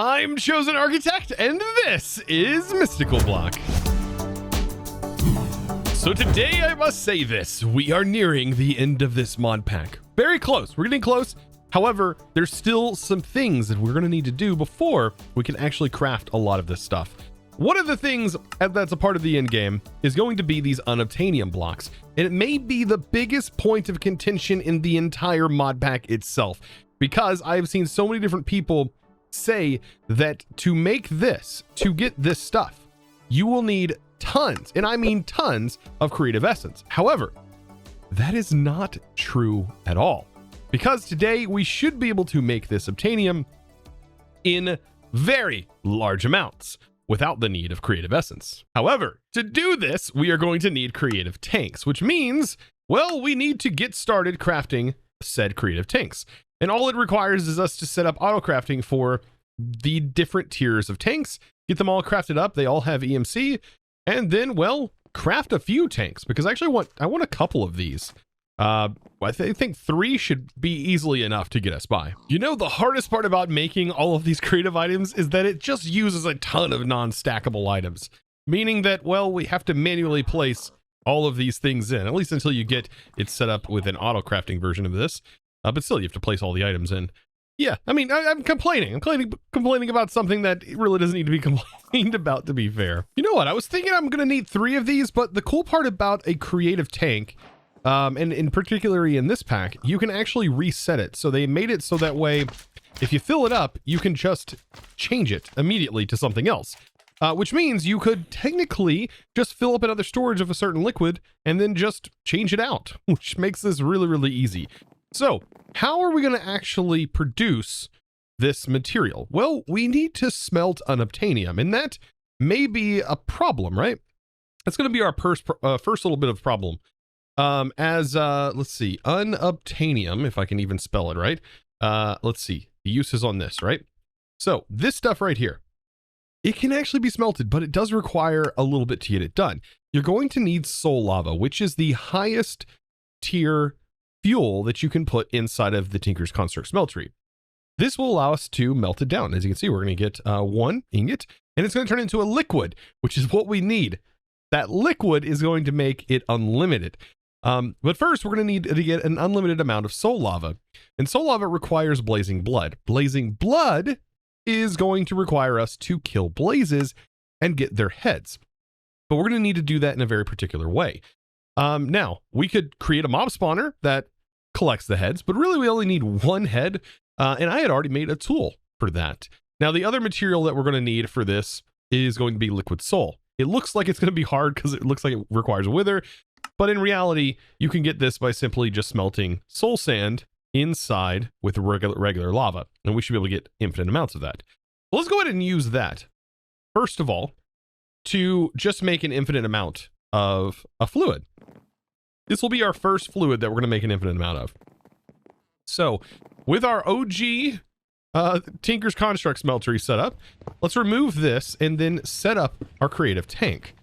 I'm ChosenArchitect, and this is Mystical Block. So today I must say this, we are nearing the end of this mod pack. Very close, we're getting close. However, there's still some things that we're gonna need to do before we can actually craft a lot of this stuff. One of the things that's a part of the end game is going to be these Unobtainium blocks. And it may be the biggest point of contention in the entire mod pack itself, because I've seen so many different people say that to make this, to get this stuff, you will need tons, and I mean tons, of creative essence. However, that is not true at all, because today we should be able to make this Unobtainium in very large amounts without the need of creative essence. However, to do this, we are going to need creative tanks, which means, well, we need to get started crafting said creative tanks. And all it requires is us to set up auto crafting for the different tiers of tanks, get them all crafted up. They all have EMC, and then, well, craft a few tanks, because I actually I want a couple of these. I think 3 should be easily enough to get us by. You know, the hardest part about making all of these creative items is that it just uses a ton of non-stackable items, meaning that, well, we have to manually place all of these things in, at least until you get it set up with an auto crafting version of this. But still, you have to place all the items in. Yeah, I mean, I'm complaining. I'm complaining about something that really doesn't need to be complained about, to be fair. You know what? I was thinking I'm going to need 3 of these, but the cool part about a creative tank, and in particularly in this pack, you can actually reset it. So they made it so that way, if you fill it up, you can just change it immediately to something else. Which means you could technically just fill up another storage of a certain liquid and then just change it out, which makes this really, really easy. So how are we going to actually produce this material? Well, we need to smelt Unobtainium, and that may be a problem, right? That's going to be our first little bit of problem. Let's see, Unobtainium, if I can even spell it right. Let's see, the uses on this, right? So this stuff right here, it can actually be smelted, but it does require a little bit to get it done. You're going to need soul lava, which is the highest tier fuel that you can put inside of the Tinker's Construct smeltery. This will allow us to melt it down. As you can see, we're going to get 1 ingot, and it's going to turn into a liquid, which is what we need. That liquid is going to make it unlimited. But first, we're going to need to get an unlimited amount of soul lava, and soul lava requires blazing blood. Blazing blood is going to require us to kill blazes and get their heads, but we're going to need to do that in a very particular way. Now, we could create a mob spawner that collects the heads, but really we only need 1 head, and I had already made a tool for that. Now, the other material that we're going to need for this is going to be liquid soul. It looks like it's going to be hard because it looks like it requires a wither, but in reality, you can get this by simply just smelting soul sand inside with regular lava, and we should be able to get infinite amounts of that. Well, let's go ahead and use that, first of all, to just make an infinite amount of a fluid. This will be our first fluid that we're going to make an infinite amount of. So with our OG Tinker's Construct smeltery set up, let's remove this and then set up our creative tank.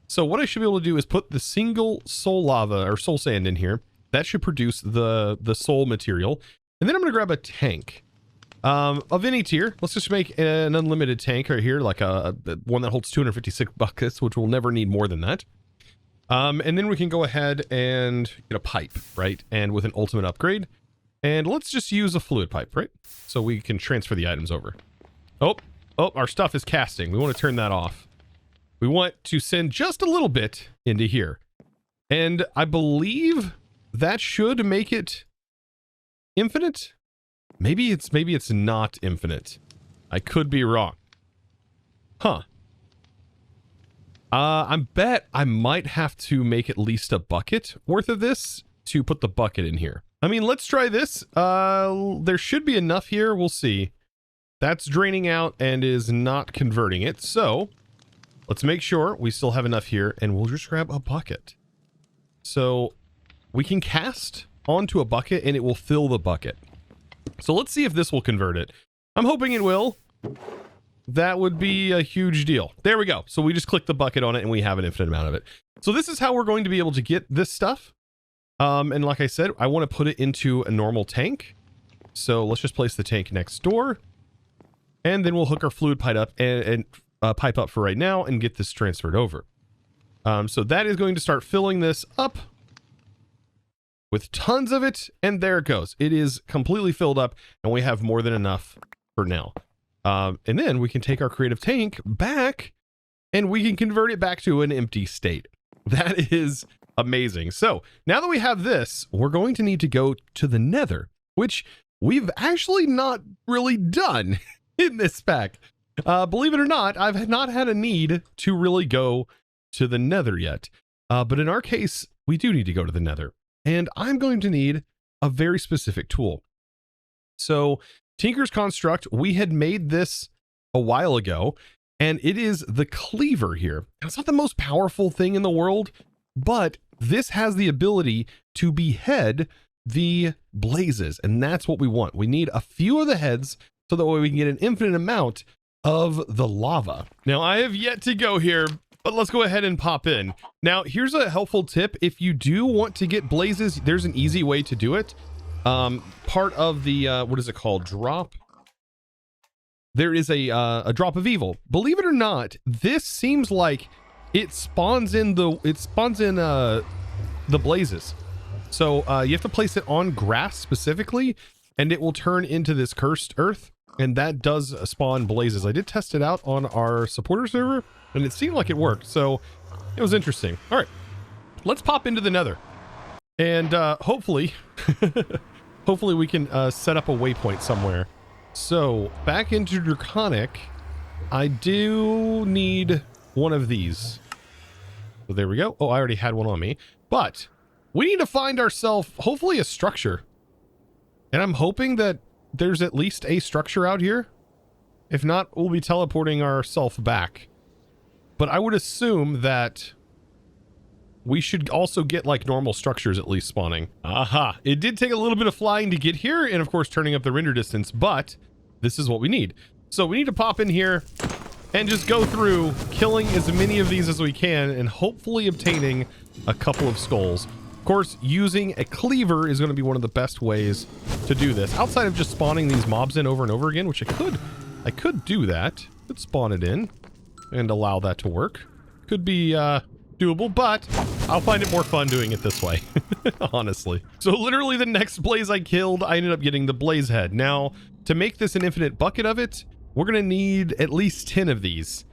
So what I should be able to do is put the single soul lava or soul sand in here. That should produce the soul material. And then I'm going to grab a tank of any tier. Let's just make an unlimited tank right here, like one that holds 256 buckets, which we'll never need more than that. And then we can go ahead and get a pipe, right? And with an ultimate upgrade. And let's just use a fluid pipe, right? So we can transfer the items over. Oh, our stuff is casting. We want to turn that off. We want to send just a little bit into here. And I believe that should make it infinite. Maybe it's not infinite. I could be wrong. Huh. I bet I might have to make at least a bucket worth of this to put the bucket in here. I mean, let's try this. There should be enough here. We'll see. That's draining out and is not converting it. So let's make sure we still have enough here, and we'll just grab a bucket. So we can cast onto a bucket and it will fill the bucket. So let's see if this will convert it. I'm hoping it will. That would be a huge deal. There we go. So we just click the bucket on it and we have an infinite amount of it. So this is how we're going to be able to get this stuff. And like I said, I want to put it into a normal tank. So let's just place the tank next door. and then we'll hook our fluid pipe up and pipe up for right now and get this transferred over. So that is going to start filling this up with tons of it, and there it goes. It is completely filled up, and we have more than enough for now. And then we can take our creative tank back, and we can convert it back to an empty state. That is amazing. So now that we have this, we're going to need to go to the Nether, which we've actually not really done in this pack. Believe it or not, I've not had a need to really go to the Nether yet. But in our case, we do need to go to the Nether. And I'm going to need a very specific tool. So Tinker's Construct, we had made this a while ago, and it is the cleaver here. Now, it's not the most powerful thing in the world, but this has the ability to behead the blazes, and that's what we want. We need a few of the heads so that way we can get an infinite amount of the lava. Now, I have yet to go here, but let's go ahead and pop in. Now, here's a helpful tip. If you do want to get blazes, there's an easy way to do it. Part of the, what is it called? Drop. There is a drop of evil. Believe it or not, this seems like it spawns in the blazes. So you have to place it on grass specifically, and it will turn into this cursed earth, and that does spawn blazes. I did test it out on our supporter server, and it seemed like it worked, so it was interesting. All right, let's pop into the Nether, and hopefully hopefully we can set up a waypoint somewhere. So back into Draconic, I do need one of these. So there we go. Oh, I already had one on me, but we need to find ourselves hopefully a structure, and I'm hoping that there's at least a structure out here. If not, we'll be teleporting ourselves back. But I would assume that we should also get like normal structures at least spawning. Aha! It did take a little bit of flying to get here, and of course turning up the render distance, but this is what we need. So we need to pop in here and just go through killing as many of these as we can and hopefully obtaining a couple of skulls. Of course, using a cleaver is going to be one of the best ways to do this, outside of just spawning these mobs in over and over again, which I could do that. Could spawn it in and allow that to work. Could be doable, but I'll find it more fun doing it this way, honestly. So literally the next blaze I killed, I ended up getting the blaze head. Now, to make this an infinite bucket of it, we're going to need at least 10 of these,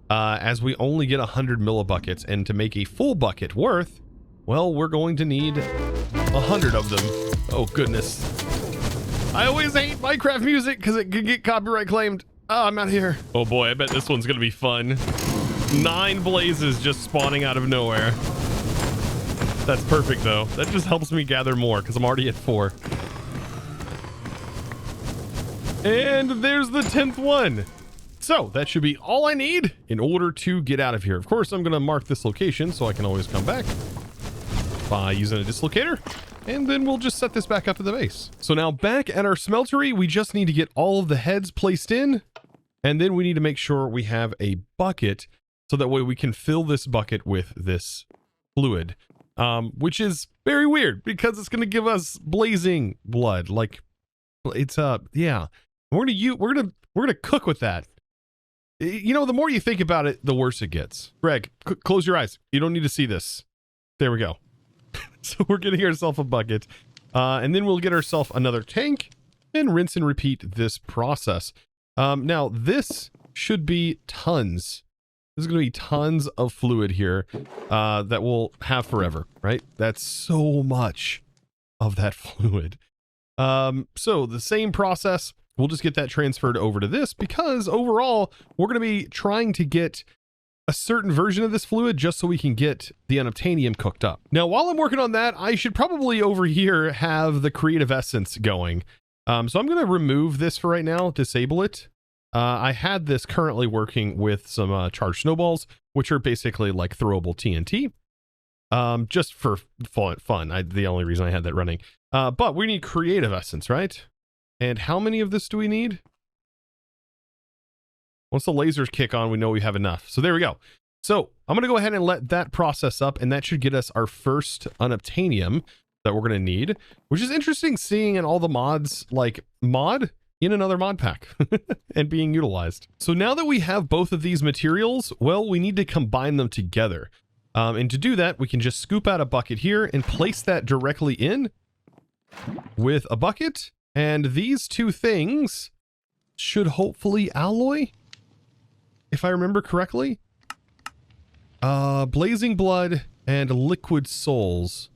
as we only get 100 millibuckets, and to make a full bucket worth, well, we're going to need 100 of them. Oh, goodness. I always hate Minecraft music because it could get copyright claimed. Oh, I'm out here. Oh boy, I bet this one's going to be fun. 9 blazes just spawning out of nowhere. That's perfect, though. That just helps me gather more because I'm already at 4. And there's the 10th one. So that should be all I need in order to get out of here. Of course, I'm going to mark this location so I can always come back by using a dislocator, and then we'll just set this back up at the base. So now back at our smeltery, we just need to get all of the heads placed in, and then we need to make sure we have a bucket so that way we can fill this bucket with this fluid, which is very weird because it's going to give us blazing blood. Like it's yeah, we're gonna cook with that. You know, the more you think about it, the worse it gets. Greg, close your eyes. You don't need to see this. There we go. So we're getting ourselves a bucket, and then we'll get ourselves another tank and rinse and repeat this process. Now this should be tons. There's going to be tons of fluid here that we'll have forever, right? That's so much of that fluid. So the same process, we'll just get that transferred over to this because overall we're going to be trying to get a certain version of this fluid just so we can get the Unobtainium cooked up. Now, while I'm working on that, I should probably over here have the creative essence going. So I'm going to remove this for right now, disable it. I had this currently working with some charged snowballs, which are basically like throwable TNT, just for fun. The only reason I had that running. But we need creative essence, right? And how many of this do we need? Once the lasers kick on, we know we have enough. So there we go. So I'm going to go ahead and let that process up, and that should get us our first Unobtainium that we're going to need, which is interesting seeing in all the mods, like mod in another mod pack and being utilized. So now that we have both of these materials, well, we need to combine them together. And to do that, we can just scoop out a bucket here and place that directly in with a bucket. And these two things should hopefully alloy, if I remember correctly. Blazing Blood and Liquid Souls.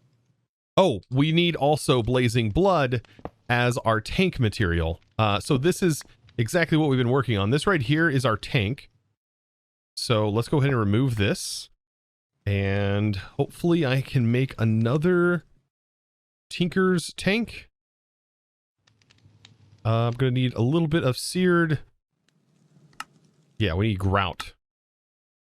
Oh, we need also Blazing Blood as our tank material. So this is exactly what we've been working on. This right here is our tank. So let's go ahead and remove this. And hopefully I can make another Tinker's tank. I'm going to need a little bit of seared. Yeah, we need grout.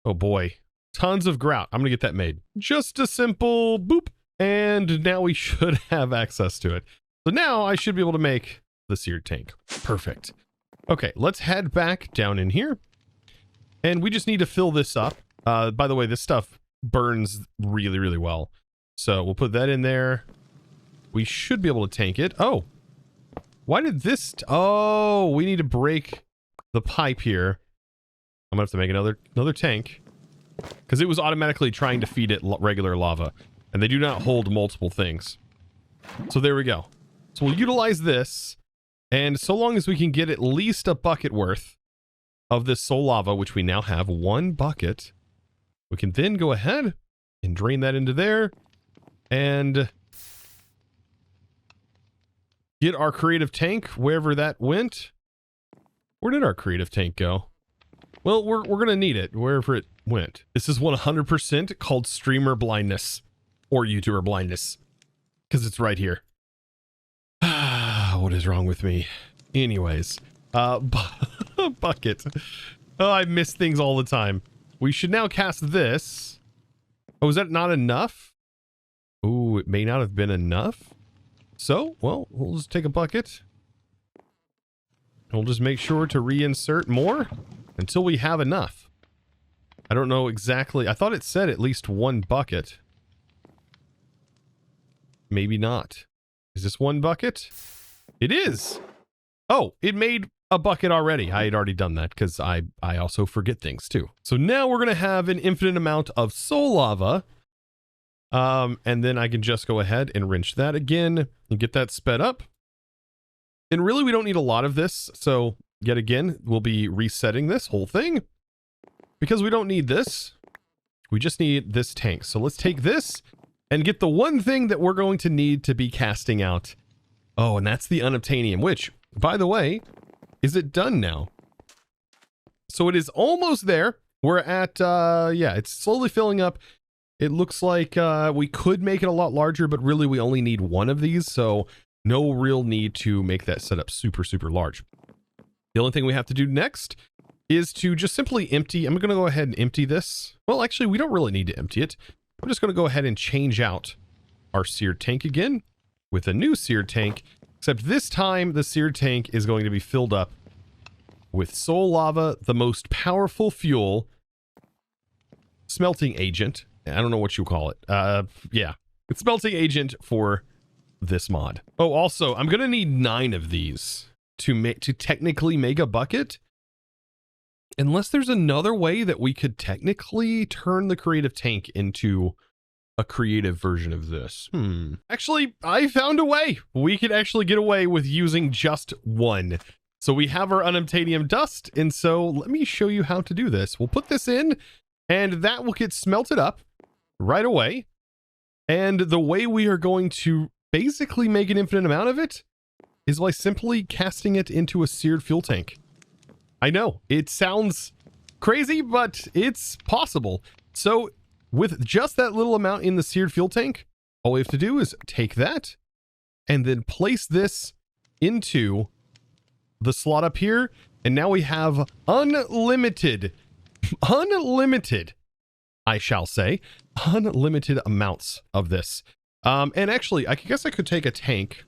Oh boy. Tons of grout. I'm going to get that made. Just a simple boop. And now we should have access to it. So now I should be able to make the seared tank. Perfect. Okay, let's head back down in here. And we just need to fill this up. By the way, this stuff burns really, really well. So we'll put that in there. We should be able to tank it. Oh, why did this? Oh, we need to break the pipe here. I'm gonna have to make another tank because it was automatically trying to feed it regular lava, and they do not hold multiple things. So there we go. So we'll utilize this, and so long as we can get at least a bucket worth of this soul lava, which we now have 1 bucket, we can then go ahead and drain that into there and get our creative tank wherever that went. Where did our creative tank go? Well, we're going to need it wherever it went. This is 100% called streamer blindness or YouTuber blindness because it's right here. What is wrong with me? Anyways, bucket. Oh, I miss things all the time. We should now cast this. Oh, is that not enough? Ooh, it may not have been enough. So, well, we'll just take a bucket. We'll just make sure to reinsert more until we have enough. I don't know exactly. I thought it said at least 1 bucket. Maybe not. Is this 1 bucket? It is. Oh, it made a bucket already. I had already done that because I also forget things too. So now we're going to have an infinite amount of soul lava. And then I can just go ahead and rinse that again and get that sped up. And really, we don't need a lot of this. So yet again, we'll be resetting this whole thing because we don't need this. We just need this tank. So let's take this and get the one thing that we're going to need to be casting out. Oh, and that's the Unobtainium, which, by the way, is it done now? So it is almost there. We're at, yeah, it's slowly filling up. It looks like we could make it a lot larger, but really we only need 1 of these. So no real need to make that setup super, super large. The only thing we have to do next is to just simply empty. I'm going to go ahead and empty this. Well, actually, we don't really need to empty it. I'm just going to go ahead and change out our seared tank again with a new seared tank, except this time the seared tank is going to be filled up with soul lava, the most powerful fuel, smelting agent. I don't know what you call it. Yeah, it's smelting agent for this mod. Oh, also, I'm going to need 9 of these to technically make a bucket. Unless there's another way that we could technically turn the creative tank into a creative version of this. Actually, I found a way. We could actually get away with using just 1. So we have our Unobtainium dust. And so let me show you how to do this. We'll put this in and that will get smelted up right away. And the way we are going to basically make an infinite amount of it is by simply casting it into a seared fuel tank. I know it sounds crazy, but it's possible. So with just that little amount in the seared fuel tank, all we have to do is take that and then place this into the slot up here. And now we have unlimited, I shall say, unlimited amounts of this. And actually, I guess I could take a tank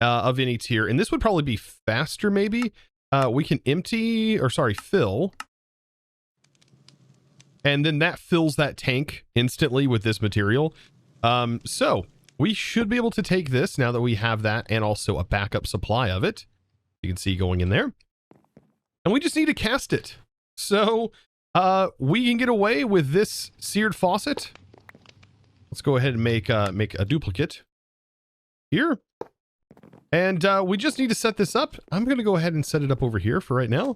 of any tier, and this would probably be faster maybe. We can fill. And then that fills that tank instantly with this material. So we should be able to take this now that we have that and also a backup supply of it. You can see going in there. And we just need to cast it. So we can get away with this seared faucet. Let's go ahead and make a duplicate here. And we just need to set this up. I'm going to go ahead and set it up over here for right now.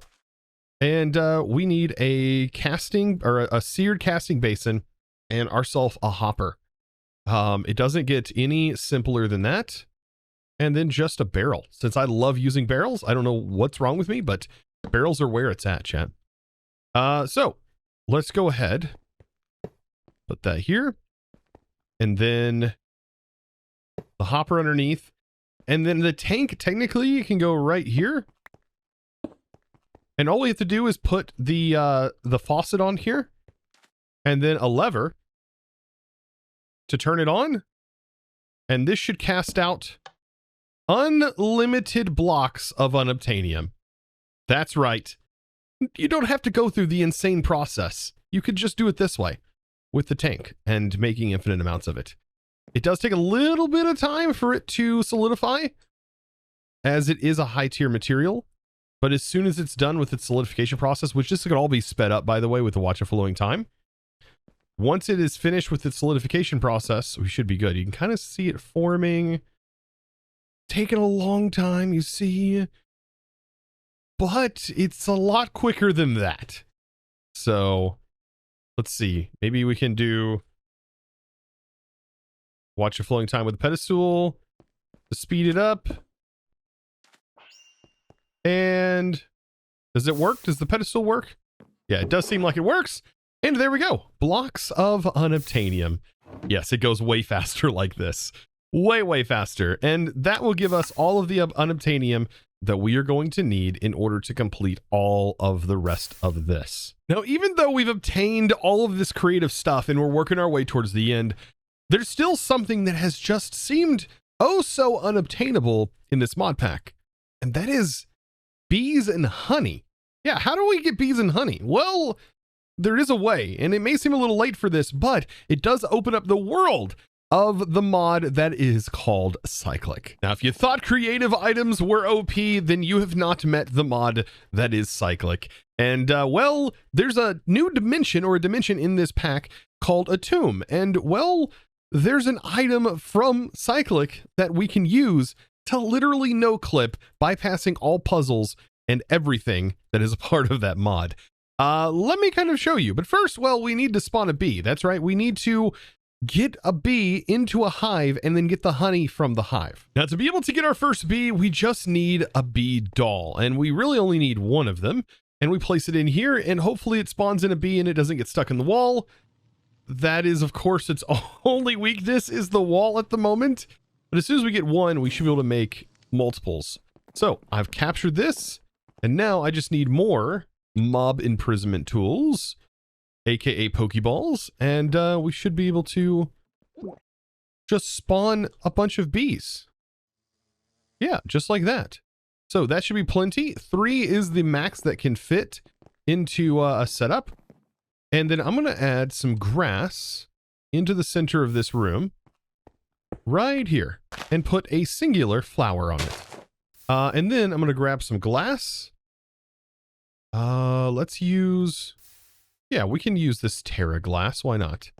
And we need a casting or a seared casting basin and ourselves a hopper. It doesn't get any simpler than that. And then just a barrel. Since I love using barrels, I don't know what's wrong with me, but barrels are where it's at, chat. So let's go ahead. Put that here. And then the hopper underneath. And then the tank, technically, can go right here. And all we have to do is put the faucet on here. And then a lever to turn it on. And this should cast out unlimited blocks of Unobtainium. That's right. You don't have to go through the insane process. You could just do it this way with the tank and making infinite amounts of it. It does take a little bit of time for it to solidify, as it is a high tier material. But as soon as it's done with its solidification process, which this could all be sped up, by the way, with the watch of flowing time. Once it is finished with its solidification process, we should be good. You can kind of see it forming. Taking a long time, you see. But it's a lot quicker than that. So let's see. Maybe we can do watch of flowing time with the pedestal to speed it up. And does it work? Does the pedestal work? Yeah, it does seem like it works. And there we go. Blocks of Unobtainium. Yes, it goes way faster like this. Way faster. And that will give us all of the Unobtainium that we are going to need in order to complete all of the rest of this. Now, even though we've obtained all of this creative stuff and we're working our way towards the end, there's still something that has just seemed oh so unobtainable in this mod pack. And that is bees and honey. Yeah, how do we get bees and honey? Well, there is a way, and it may seem a little late for this, but it does open up the world of the mod that is called Cyclic. Now, if you thought creative items were OP, then you have not met the mod that is Cyclic. And, well, there's a new dimension or a dimension in this pack called Atum. And, well, there's an item from Cyclic that we can use to literally no clip, bypassing all puzzles and everything that is a part of that mod. Let me kind of show you. But first, well, we need to spawn a bee. That's right. We need to get a bee into a hive and then get the honey from the hive. Now, to be able to get our first bee, we just need a bee doll, and we really only need one of them. And we place it in here, and hopefully it spawns in a bee and it doesn't get stuck in the wall. That is, of course, its only weakness is the wall at the moment. But as soon as we get one, we should be able to make multiples. So I've captured this, and now I just need more mob imprisonment tools, aka Pokeballs, and we should be able to just spawn a bunch of bees. Yeah, just like that. So that should be plenty. 3 is the max that can fit into a setup. And then I'm going to add some grass into the center of this room right here and put a singular flower on it. And then I'm going to grab some glass. Let's use, yeah, we can use this Terra glass. Why not?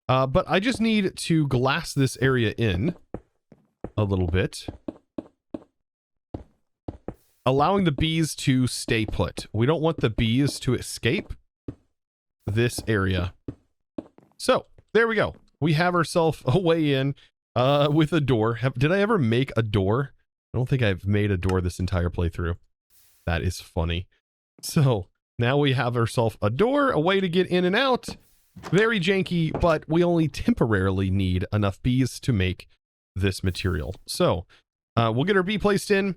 But I just need to glass this area in a little bit, allowing the bees to stay put. We don't want the bees to escape this area. So there we go. We have ourselves a way in with a door. Did I ever make a door? I don't think I've made a door this entire playthrough. That is funny. So now we have ourselves a door, a way to get in and out. Very janky, but we only temporarily need enough bees to make this material. So we'll get our bee placed in.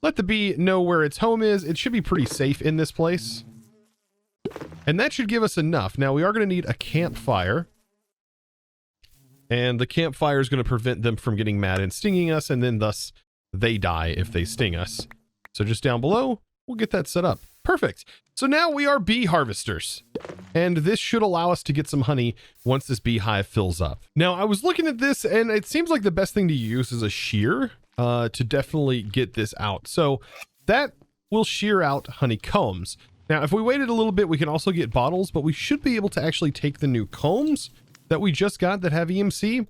Let the bee know where its home is. It should be pretty safe in this place. And that should give us enough. Now we are going to need a campfire. And the campfire is going to prevent them from getting mad and stinging us, and then thus they die if they sting us. So just down below, we'll get that set up. Perfect. So now we are bee harvesters, and this should allow us to get some honey once this beehive fills up. Now, I was looking at this, and it seems like the best thing to use is a shear to definitely get this out. So that will shear out honeycombs. Now, if we waited a little bit, we can also get bottles, but we should be able to actually take the new combs that we just got that have EMC,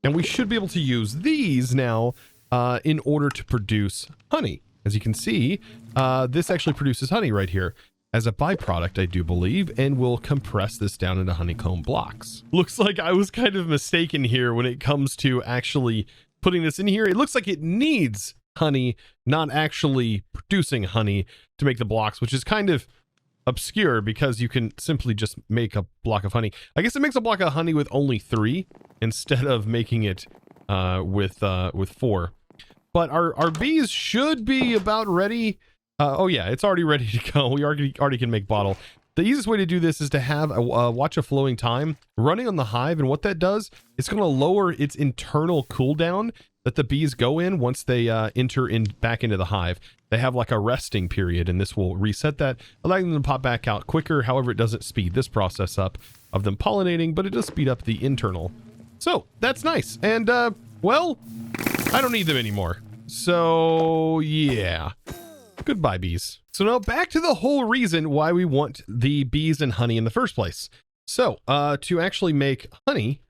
and we should be able to use these now in order to produce honey. As you can see, this actually produces honey right here as a byproduct, I do believe, and we'll compress this down into honeycomb blocks. Looks like I was kind of mistaken here when it comes to actually putting this in here. It looks like it needs honey, not actually producing honey to make the blocks, which is kind of obscure because you can simply just make a block of honey. I guess it makes a block of honey with only 3 instead of making it with 4. But our bees should be about ready. Oh yeah, it's already ready to go. We already can make bottle. The easiest way to do this is to have a watch a flowing time running on the hive, and what that does, it's going to lower its internal cooldown that the bees go in once they enter back into the hive. They have like a resting period, and this will reset that, allowing them to pop back out quicker. However, it doesn't speed this process up of them pollinating, but it does speed up the internal. So that's nice. And well, I don't need them anymore. So yeah. Goodbye, bees. So now back to the whole reason why we want the bees and honey in the first place. So to actually make honey,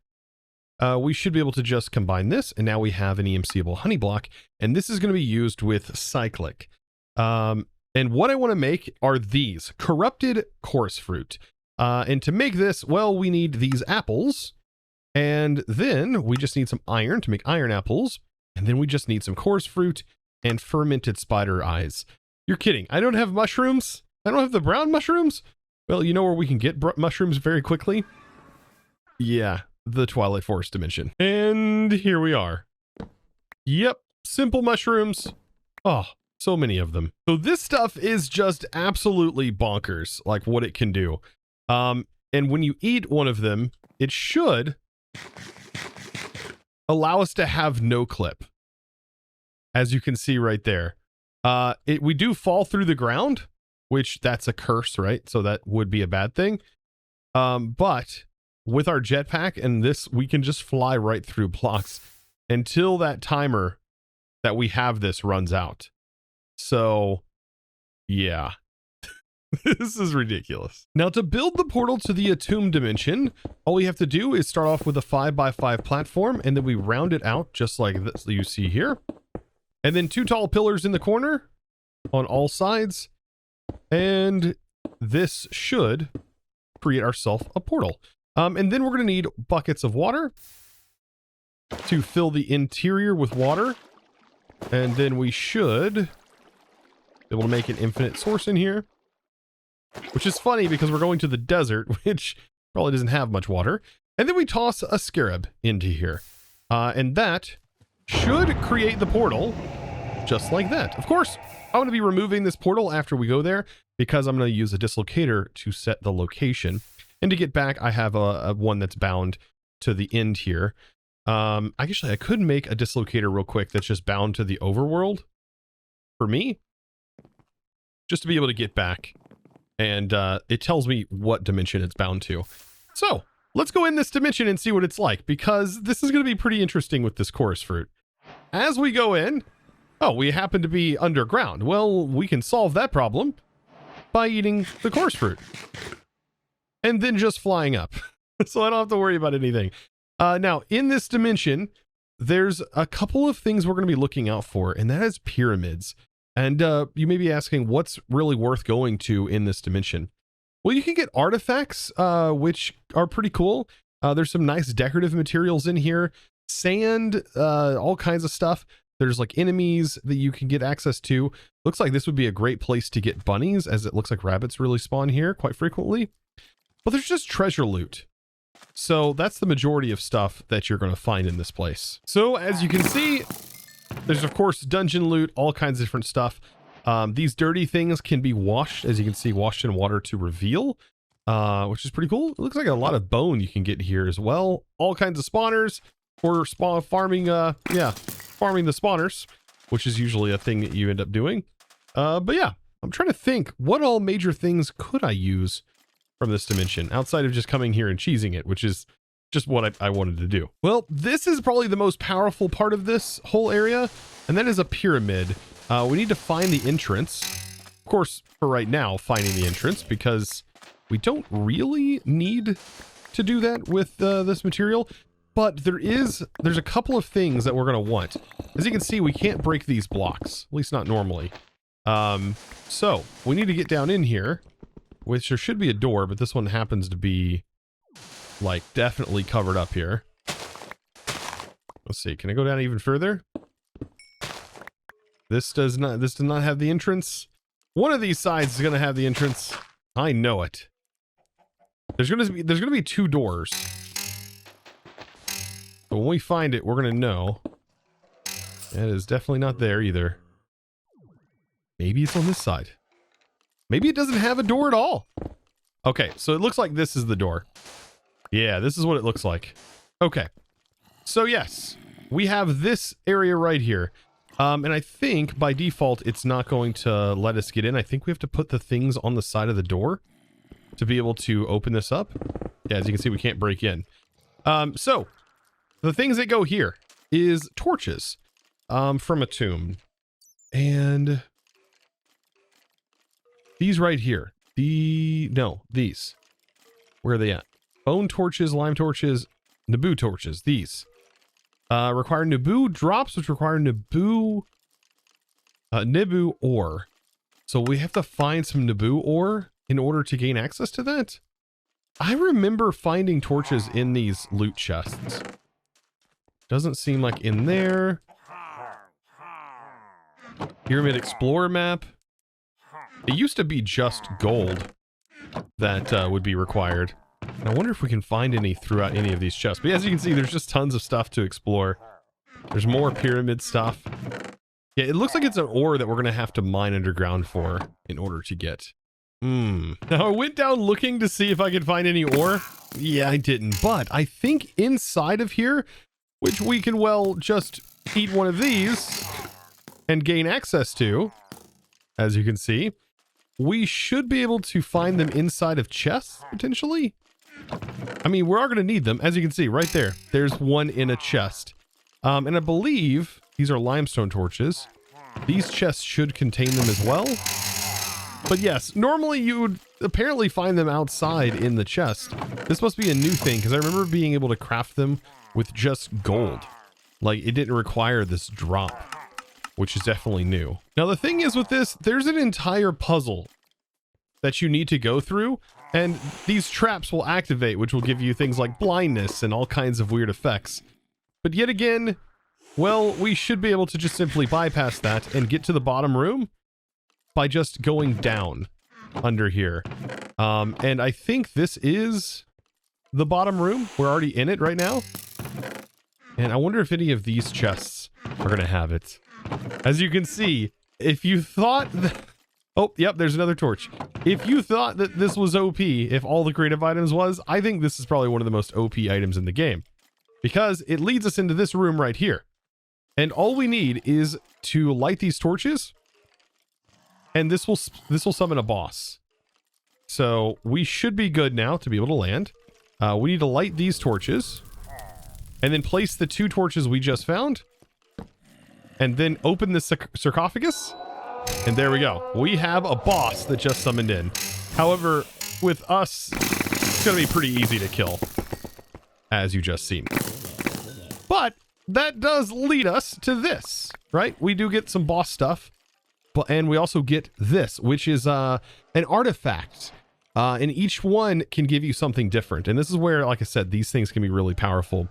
we should be able to just combine this, and now we have an EMCable honey block, and this is going to be used with cyclic. And what I want to make are these corrupted coarse fruit. And to make this, well, we need these apples, and then we just need some iron to make iron apples, and then we just need some coarse fruit and fermented spider eyes. You're kidding. I don't have mushrooms. I don't have the brown mushrooms. Well, you know where we can get mushrooms very quickly? Yeah, the Twilight Forest dimension. And here we are. Yep, simple mushrooms. Oh, so many of them. So this stuff is just absolutely bonkers, like what it can do. And when you eat one of them, it should allow us to have no clip. As you can see right there. We do fall through the ground, which that's a curse, right? So that would be a bad thing. But with our jetpack and this, we can just fly right through blocks until that timer that we have this runs out. So yeah, this is ridiculous. Now to build the portal to the Atum dimension, all we have to do is start off with a 5x5 platform, and then we round it out just like this you see here. And then 2 tall pillars in the corner on all sides. And this should create ourselves a portal. And then we're going to need buckets of water to fill the interior with water. And then we should be able to make an infinite source in here. Which is funny because we're going to the desert, which probably doesn't have much water. And then we toss a scarab into here. And that should create the portal just like that. Of course, I'm going to be removing this portal after we go there because I'm going to use a dislocator to set the location. And to get back, I have a one that's bound to the end here. Actually, I could make a dislocator real quick that's just bound to the overworld for me, just to be able to get back. And it tells me what dimension it's bound to. So let's go in this dimension and see what it's like, because this is going to be pretty interesting with this coarse fruit. As we go in, oh, we happen to be underground. Well, we can solve that problem by eating the coarse fruit and then just flying up. So I don't have to worry about anything. Now, in this dimension, there's a couple of things we're going to be looking out for, and that is pyramids. And you may be asking, what's really worth going to in this dimension? Well, you can get artifacts, which are pretty cool. There's some nice decorative materials in here. Sand, all kinds of stuff. There's like enemies that you can get access to. Looks like this would be a great place to get bunnies, as it looks like rabbits really spawn here quite frequently. But there's just treasure loot. So that's the majority of stuff that you're going to find in this place. So as you can see, there's of course dungeon loot, all kinds of different stuff. These dirty things can be washed, as you can see, washed in water to reveal, which is pretty cool. It looks like a lot of bone you can get here as well. All kinds of spawners for farming, farming the spawners, which is usually a thing that you end up doing. But yeah, I'm trying to think, what all major things could I use from this dimension outside of just coming here and cheesing it, which is just what I wanted to do. Well, this is probably the most powerful part of this whole area, and that is a pyramid. We need to find the entrance. Of course, for right now, finding the entrance, because we don't really need to do that with this material. But there's a couple of things that we're going to want. As you can see, we can't break these blocks, at least not normally. So we need to get down in here, which there should be a door, but this one happens to be like definitely covered up here. Let's see. Can I go down even further? This does not have the entrance. One of these sides is going to have the entrance. I know it. There's going to be two doors. But when we find it, we're going to know. That is definitely not there either. Maybe it's on this side. Maybe it doesn't have a door at all. Okay, so it looks like this is the door. Yeah, this is what it looks like. Okay. So yes, we have this area right here. And I think by default, it's not going to let us get in. I think we have to put the things on the side of the door to be able to open this up. Yeah, as you can see, we can't break in. So the things that go here is torches from Atum. And these right here. These. Where are they at? Bone torches, lime torches, Naboo torches. These. Require Naboo drops, which require Naboo ore. So we have to find some Naboo ore in order to gain access to that. I remember finding torches in these loot chests. Doesn't seem like in there. Pyramid Explorer map. It used to be just gold that would be required. And I wonder if we can find any throughout any of these chests. But as you can see, there's just tons of stuff to explore. There's more pyramid stuff. Yeah, it looks like it's an ore that we're going to have to mine underground for in order to get. Now, I went down looking to see if I could find any ore. Yeah, I didn't. But I think inside of here, which we can, well, just eat one of these and gain access to, as you can see, we should be able to find them inside of chests, potentially. I mean, we are going to need them. As you can see, right there, there's one in a chest. And I believe these are limestone torches. These chests should contain them as well. But yes, normally you would apparently find them outside in the chest. This must be a new thing, because I remember being able to craft them with just gold. Like, it didn't require this drop, which is definitely new. Now, the thing is with this, there's an entire puzzle that you need to go through, and these traps will activate, which will give you things like blindness and all kinds of weird effects. But yet again, well, we should be able to just simply bypass that and get to the bottom room by just going down under here. And I think this is the bottom room. We're already in it right now. And I wonder if any of these chests are going to have it. As you can see, if you thought that... Oh, yep, there's another torch. If you thought that this was OP, if all the creative items was, I think this is probably one of the most OP items in the game. Because it leads us into this room right here. And all we need is to light these torches. And this will summon a boss. So we should be good now to be able to land. We need to light these torches. And then place the two torches we just found. And then open the sarcophagus. And there we go. We have a boss that just summoned in. However, with us, it's going to be pretty easy to kill, as you just seen. But that does lead us to this, right? We do get some boss stuff, and we also get this, which is an artifact. And each one can give you something different. And this is where, like I said, these things can be really powerful.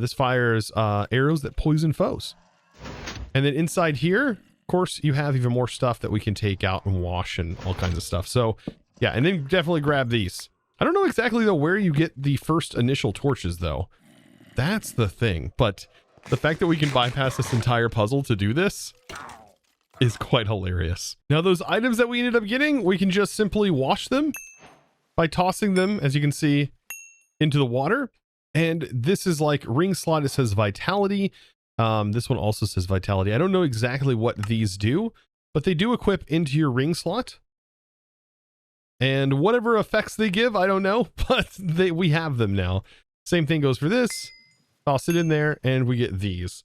This fires arrows that poison foes. And then inside here, of course, you have even more stuff that we can take out and wash and all kinds of stuff. So, yeah, and then definitely grab these. I don't know exactly, though, where you get the first initial torches, though. That's the thing. But the fact that we can bypass this entire puzzle to do this is quite hilarious. Now, those items that we ended up getting, we can just simply wash them by tossing them, as you can see, into the water. And this is like ring slot. It says vitality. This one also says vitality. I don't know exactly what these do, but they do equip into your ring slot. And whatever effects they give, I don't know, but we have them now. Same thing goes for this. Toss it in there and we get these.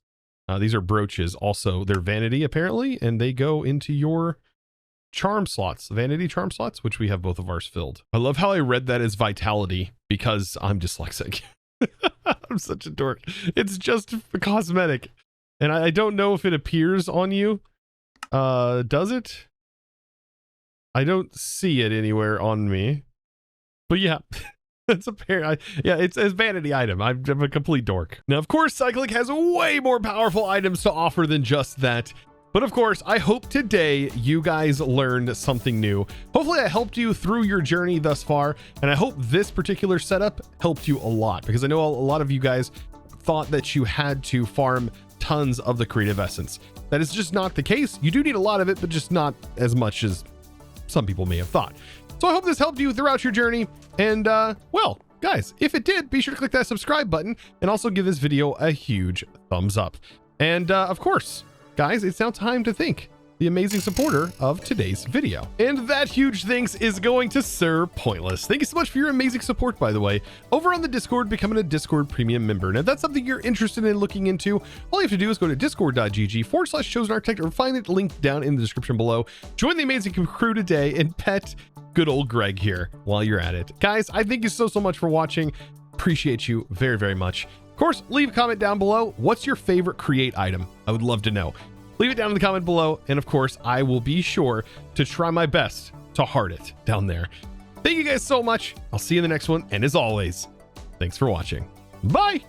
These are brooches. Also, they're vanity apparently, and they go into your charm slots, vanity charm slots, which we have both of ours filled. I love how I read that as vitality because I'm dyslexic. I'm such a dork. It's just a cosmetic. And I don't know if it appears on you. Does it? I don't see it anywhere on me. But yeah. It's apparent. Yeah, it's a vanity item. I'm a complete dork. Now, of course, Cyclic has way more powerful items to offer than just that. But of course, I hope today you guys learned something new. Hopefully I helped you through your journey thus far. And I hope this particular setup helped you a lot, because I know a lot of you guys thought that you had to farm tons of the creative essence. That is just not the case. You do need a lot of it, but just not as much as some people may have thought. So I hope this helped you throughout your journey. And well, guys, if it did, be sure to click that subscribe button and also give this video a huge thumbs up. And of course, guys, it's now time to thank the amazing supporter of today's video. And that huge thanks is going to Sir Pointless. Thank you so much for your amazing support, by the way, over on the Discord, becoming a Discord premium member. Now, if that's something you're interested in looking into, all you have to do is go to discord.gg/ChosenArchitect or find it linked down in the description below. Join the amazing crew today and pet good old Greg here while you're at it. Guys, I thank you so much for watching. Appreciate you very, very much. Of course, leave a comment down below. What's your favorite create item? I would love to know. Leave it down in the comment below. And of course, I will be sure to try my best to heart it down there. Thank you guys so much. I'll see you in the next one. And as always, thanks for watching. Bye.